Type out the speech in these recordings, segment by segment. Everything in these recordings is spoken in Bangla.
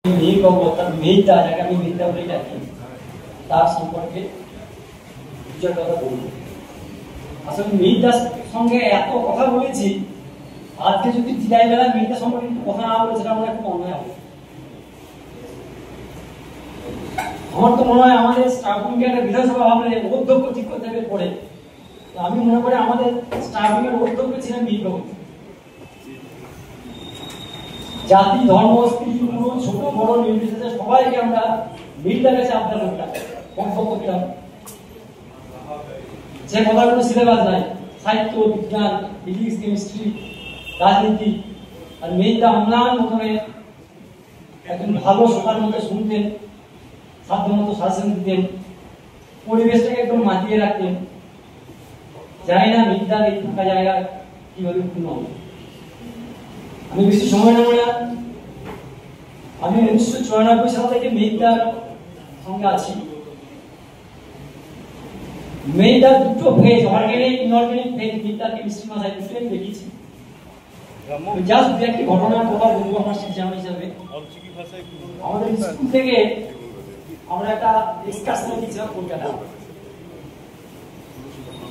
মেয়েটা যাকে আমি মেয়েটা বলে ডাকি তার সম্পর্কে দুটো কথা বলবো। আসলে মেয়েটার সঙ্গে এত কথা বলেছি, আজকে যদি বিদায় বেলা মেয়েটা সম্পর্কে কথা না বলে সেটা আমার খুব অন্যায় হবে। আমার তো মনে হয় আমাদের স্টাফরুমকে একটা বিধানসভা ভবনে অধ্যক্ষ ঠিক করতে হবে পরে। আমি মনে করি আমাদের স্টাফরুমের অধ্যক্ষ ছিলেন মেয়েটা। জাতি ধর্ম স্ত্রী পুরুষ ছোট বড় নির্বিশেষে সবাইকে আমরা মিলটার কাছে আবদার করতাম, বক্তব্য করতাম। যে কথাগুলো সিলেবাস নাই, সাহিত্য বিজ্ঞান ফিজিক্স কেমিস্ট্রি রাজনীতি, আর মেয়েটা অম্লান প্রথমে একজন ভালো সকাল মধ্যে শুনতেন, সাধ্য মতো শাসন দিতেন, পরিবেশটাকে একদম মাতিয়ে রাখতেন। জানি না মেয়েটার এই থাকা জায়গা কিভাবে পূর্ণ হবে। আমি বেশি সময় নেব না। আমি 1994 সাল থেকে মেয়েটার সঙ্গে আছি। মেয়েটার দুটো ফেজ, অর্গানিক ইনঅর্গানিক ফেজ, মেয়েটার কেমিস্ট্রি মাসায় দুটোই দেখেছি। জাস্ট দু একটি ঘটনার কথা বলবো আমার শিক্ষা হিসাবে। আমাদের স্কুল থেকে আমরা একটা ডিসকাশনে গিয়েছিলাম কলকাতা,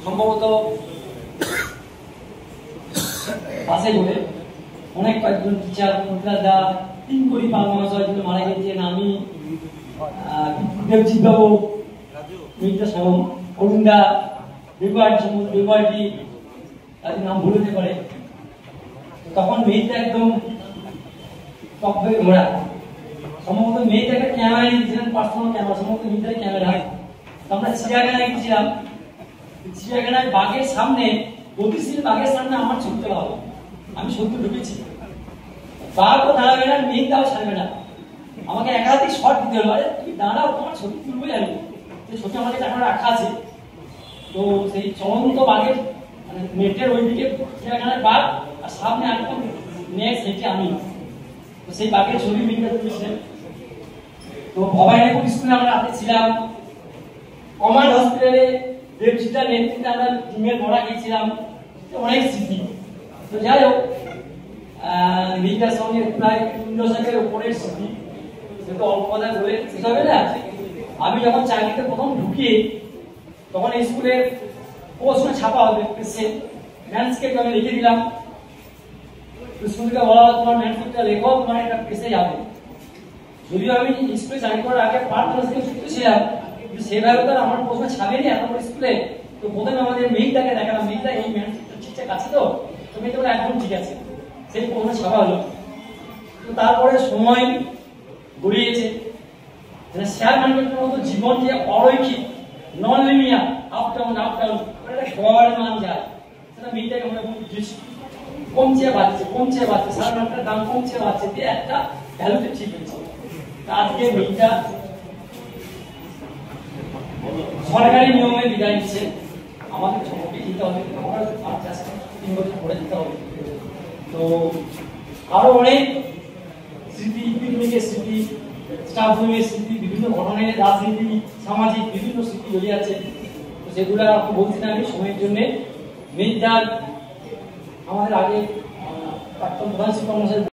সম্ভবত বাসে করে। অনেক কয়েকজন টিচার দা 3 কোটি বাংলা মারা গেছেন। আমি দেবজিৎ বাবু, মিত্র সম অরুণদা, বিবাহটি তাদের নাম ভুলতে পারে। তখন মেয়েটা একদম টপ হয়ে ঘোরা। সম্ভবত মেয়েটাকে ক্যামেরা নিয়েছিলেন, পার্সোনাল ক্যামেরা, সম্ভবত মেয়েটার ক্যামেরা। আমরা চিড়িয়াখানায় গেছিলাম। চিড়িয়াখানায় বাঘের সামনে, গতিশীল বাঘের সামনে আমার ছবি তোলা হবে। আমি সত্যি ঢুকেছি, বাঘও দাঁড়াবে না, মেয়েটাও ছাড়বে না। আমাকে একাধিক শট দিতে হলো, আরে তুমি দাঁড়াও, তোমার ছবি তুলবে জানি। যে ছবি আমাকে এখন রাখা আছে। তো সেই চলন্ত বাঘের মানে নেটের ওইদিকে চিড়িয়াখানায় বাঘ, আর সামনে একদম নেক্সট হেঁটে আমি। তো সেই বাঘের ছবি মেয়েটা তুলেছিলেন। তো ভবানীপুর স্কুলে আমরা রাতে ছিলাম। কমান্ড হসপিটালে দেবজিতার নেতৃত্বে আমরা টিমের ধরা গিয়েছিলাম। অনেক স্মৃতি। তো যাই হোক, মেয়েটার সঙ্গে প্রায় 3 দশকের উপরের স্মৃতি, সেটা অল্প কথা বলে শেষ হবে না। আমি যখন চাকরিতে প্রথম ঢুকি, তখন এই স্কুলে প্রশ্ন ছাপা হবে, ম্যানস্কেপ আমি লিখে দিলাম। স্কুল থেকে বলা হয় তোমার ম্যানস্কেপটা লেখো, তোমার একটা প্রেসে যাবে। যদিও আমি স্কুলে চাকরি করার আগে পার্টনার থেকে যুক্ত ছিলাম, কিন্তু সেভাবে তো আমার প্রশ্ন ছাপেনি এত বড় স্কুলে। তো প্রথমে আমাদের মেয়েটাকে দেখালাম, মেয়েটা এই ম্যানস্কেপটা ঠিকঠাক আছে তো? তো মেয়েটা একদম ঠিক আছে। সেই প্রশ্ন ছাপা হলো। তো তারপরে সময় গড়িয়েছে। শেয়ার মার্কেটের মতো জীবন যে অরৈখিক, নন লিনিয়ার, আপ ডাউন এটা সবার মান যায়, সেটা মেয়েটাকে আমরা বুঝেছি। কমছে বাড়ছে, শেয়ার মার্কেটের দাম কমছে বাড়ছে, দিয়ে একটা ভ্যালুতে ঠিক হয়েছে। আজকে মেয়েটা সরকারি নিয়মে বিদায় নিচ্ছে। আমাদের সবকে দিতে হবে, আমরা 3 বছর পরে দিতে হবে। তো আরো অনেক স্মৃতি, পিকনিকের স্মৃতি, স্টাফ রুমের স্মৃতি, বিভিন্ন ঘটনার রাজনীতি, সামাজিক বিভিন্ন স্মৃতি জড়িয়ে আছে। তো সেগুলো বলছি না আমি সময়ের জন্য। মেয়েটার আমাদের আগে প্রাক্তন প্রধান শিক্ষক মহাশয়